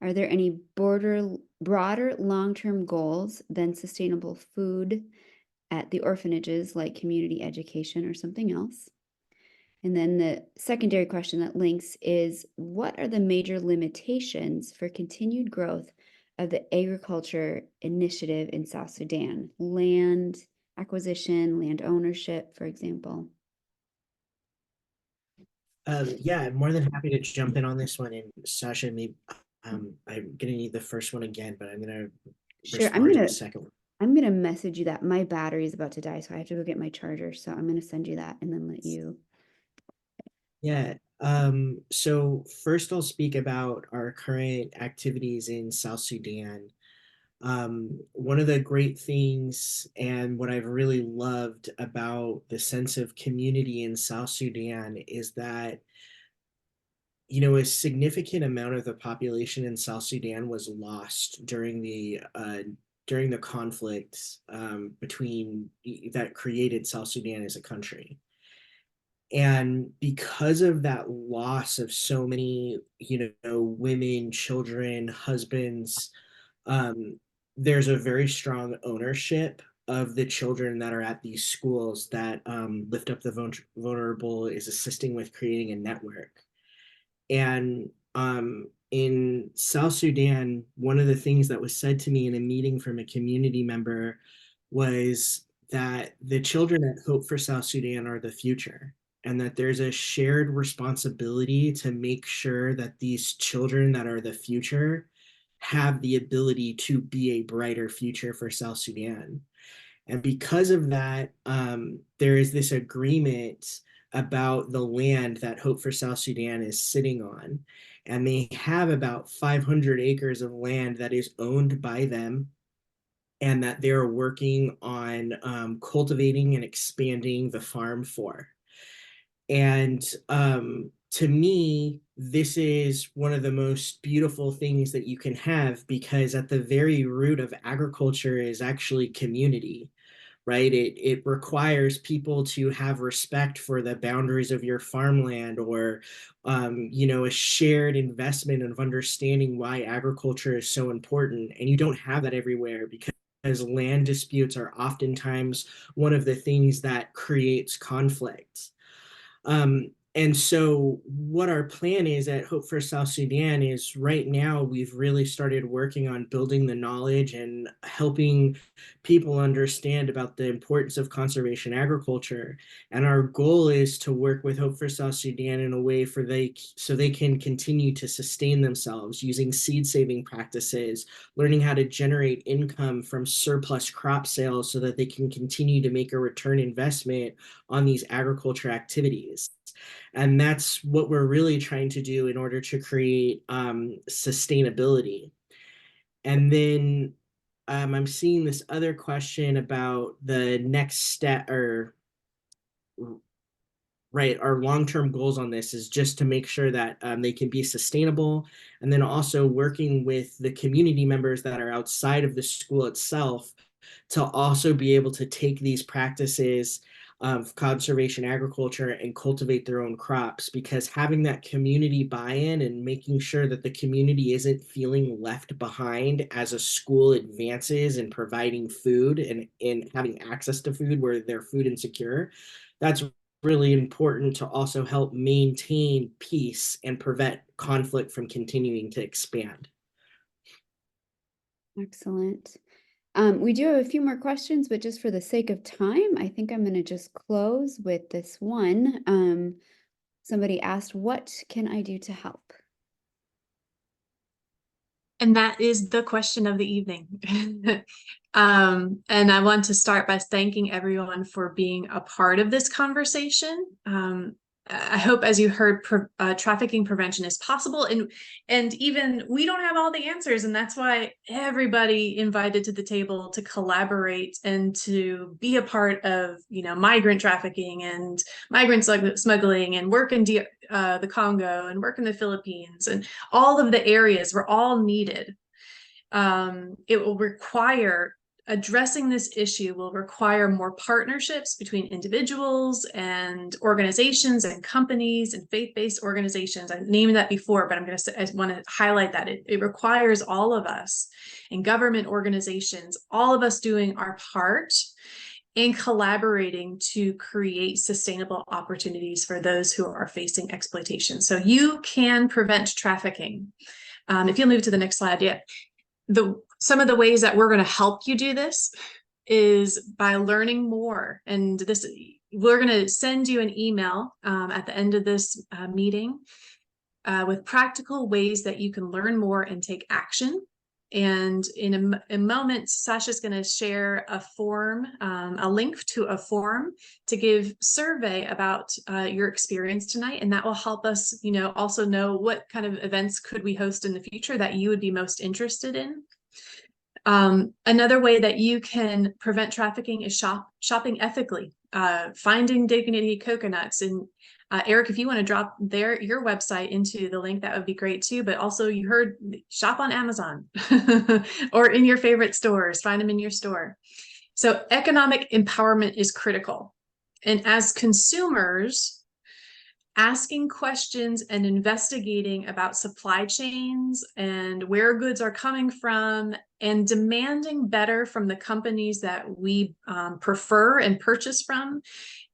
Are there any broader long-term goals than sustainable food at the orphanages, like community education or something else? And then the secondary question that links is, what are the major limitations for continued growth of the agriculture initiative in South Sudan? Land acquisition, land ownership, for example. Yeah, I'm more than happy to jump in on this one. And Sasha, maybe I'm gonna need the first one again, but I'm gonna respond to the second one. I'm gonna message you that my battery is about to die, so I have to go get my charger. So I'm gonna send you that and then let you. Yeah, So first I'll speak about our current activities in South Sudan. One of the great things and what I've really loved about the sense of community in South Sudan is that, you know, a significant amount of the population in South Sudan was lost during the conflict between that created South Sudan as a country. And because of that loss of so many, you know, women, children, husbands, um, there's a very strong ownership of the children that are at these schools that Lift Up the Vulnerable is assisting with creating a network. And in South Sudan, one of the things that was said to me in a meeting from a community member was that the children at Hope for South Sudan are the future, and that there's a shared responsibility to make sure that these children that are the future have the ability to be a brighter future for South Sudan. And because of that, there is this agreement about the land that Hope for South Sudan is sitting on. And they have about 500 acres of land that is owned by them, and that they're working on cultivating and expanding the farm for. And to me, this is one of the most beautiful things that you can have, because at the very root of agriculture is actually community, right? It requires people to have respect for the boundaries of your farmland, or you know, a shared investment of understanding why agriculture is so important. And you don't have that everywhere, because land disputes are oftentimes one of the things that creates conflict. And so what our plan is at Hope for South Sudan is, right now we've really started working on building the knowledge and helping people understand about the importance of conservation agriculture. And our goal is to work with Hope for South Sudan in a way so they can continue to sustain themselves using seed saving practices, learning how to generate income from surplus crop sales so that they can continue to make a return investment on these agriculture activities. And that's what we're really trying to do in order to create sustainability. And then I'm seeing this other question about the next step, or right, our long-term goals on this is just to make sure that they can be sustainable, and then also working with the community members that are outside of the school itself to also be able to take these practices of conservation agriculture and cultivate their own crops, because having that community buy-in and making sure that the community isn't feeling left behind as a school advances in providing food and having access to food where they're food insecure, that's really important to also help maintain peace and prevent conflict from continuing to expand. Excellent. We do have a few more questions, but just for the sake of time, I think I'm going to just close with this one. Somebody asked, what can I do to help? And that is the question of the evening. And I want to start by thanking everyone for being a part of this conversation. I hope, as you heard, trafficking prevention is possible, and even we don't have all the answers, and that's why everybody invited to the table to collaborate and to be a part of, you know, migrant trafficking and migrant smuggling, and work in the Congo, and work in the Philippines, and all of the areas were all needed. It will require Addressing this issue will require more partnerships between individuals and organizations and companies and faith-based organizations. I named that before, but I want to highlight that it requires all of us, and government organizations, all of us doing our part in collaborating to create sustainable opportunities for those who are facing exploitation. So you can prevent trafficking. If you'll move to the next slide, yeah. Some of the ways that we're going to help you do this is by learning more. And we're going to send you an email at the end of this meeting with practical ways that you can learn more and take action And in a moment, Sasha's going to share a form, a link to a form to give survey about your experience tonight. And that will help us, also know what kind of events could we host in the future that you would be most interested in. Another way that you can prevent trafficking is shopping ethically, finding dignity coconuts. And Eric, if you want to drop your website into the link, that would be great too. But also, you heard, shop on Amazon or in your favorite stores, find them in your store. So economic empowerment is critical. And as consumers, asking questions and investigating about supply chains and where goods are coming from, and demanding better from the companies that we prefer and purchase from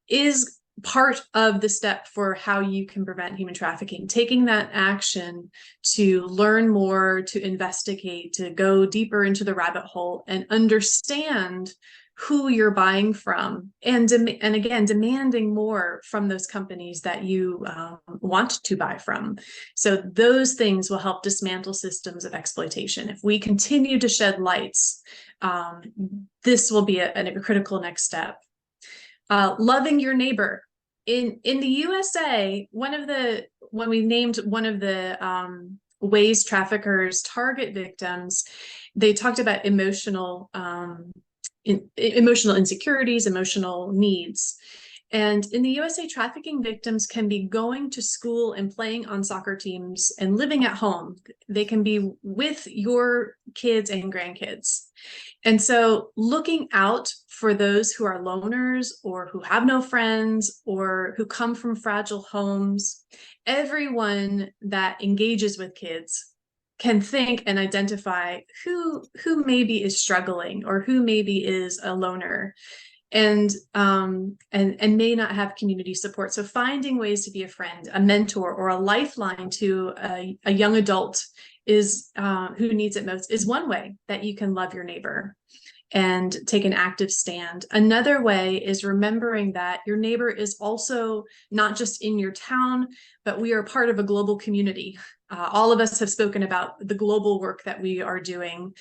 is part of the step for how you can prevent human trafficking. Taking that action to learn more, to investigate, to go deeper into the rabbit hole and understand who you're buying from, and again, demanding more from those companies that you want to buy from. So those things will help dismantle systems of exploitation. If we continue to shed lights, this will be a critical next step. Loving your neighbor. In the USA, when we named one of the ways traffickers target victims, they talked about emotional insecurities, emotional needs. And in the USA, trafficking victims can be going to school and playing on soccer teams and living at home. They can be with your kids and grandkids. And so looking out for those who are loners or who have no friends or who come from fragile homes, everyone that engages with kids can think and identify who maybe is struggling or who maybe is a loner and may not have community support. So finding ways to be a friend, a mentor, or a lifeline to a young adult is who needs it most is one way that you can love your neighbor and take an active stand. Another way is remembering that your neighbor is also not just in your town, but we are part of a global community. All of us have spoken about the global work that we are doing,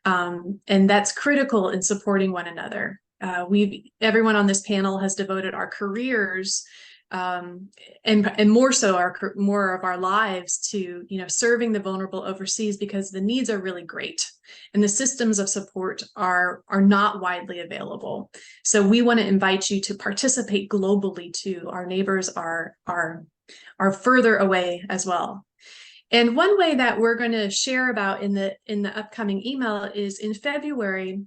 and that's critical in supporting one another. Everyone on this panel has devoted our careers and more so more of our lives to serving the vulnerable overseas, because the needs are really great and the systems of support are not widely available. So we want to invite you to participate globally too. Our neighbors are further away as well. And one way that we're going to share about in the upcoming email is in February,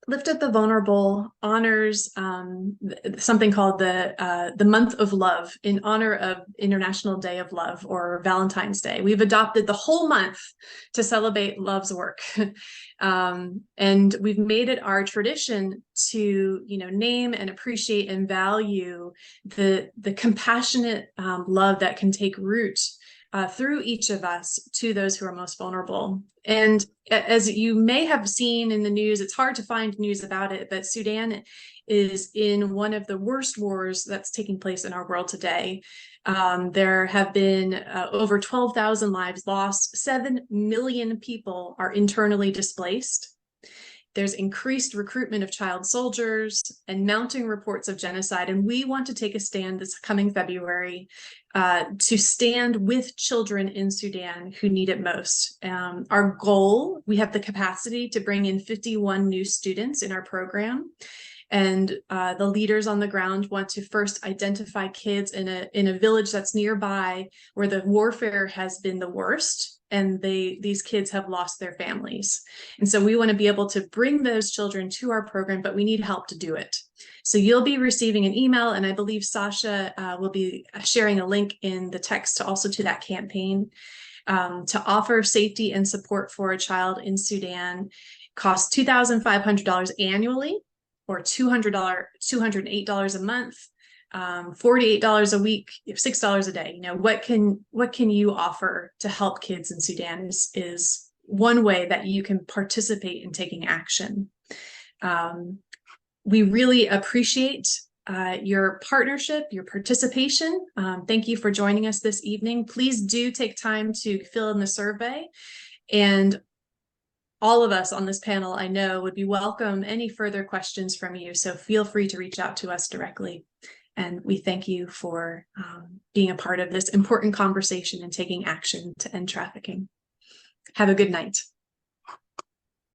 Lift Up the Vulnerable honors something called the Month of Love in honor of International Day of Love, or Valentine's Day. We've adopted the whole month to celebrate love's work. And we've made it our tradition to name and appreciate and value the compassionate love that can take root through each of us to those who are most vulnerable. And as you may have seen in the news, it's hard to find news about it, but Sudan is in one of the worst wars that's taking place in our world today. There have been over 12,000 lives lost. 7 million people are internally displaced. There's increased recruitment of child soldiers and mounting reports of genocide. And we want to take a stand this coming February to stand with children in Sudan who need it most. Our goal, we have the capacity to bring in 51 new students in our program. And the leaders on the ground want to first identify kids in a village that's nearby where the warfare has been the worst, and these kids have lost their families. And so we want to be able to bring those children to our program, but we need help to do it. So you'll be receiving an email, and I believe Sasha will be sharing a link in the text also to that campaign to offer safety and support for a child in Sudan. Costs $2,500 annually, or $208 a month, $48 a week, $6 a day. What can you offer to help kids in Sudan is one way that you can participate in taking action. We really appreciate your partnership, your participation. Thank you for joining us this evening. Please do take time to fill in the survey. And all of us on this panel, I know, would be welcome any further questions from you. So feel free to reach out to us directly. And we thank you for being a part of this important conversation and taking action to end trafficking. Have a good night.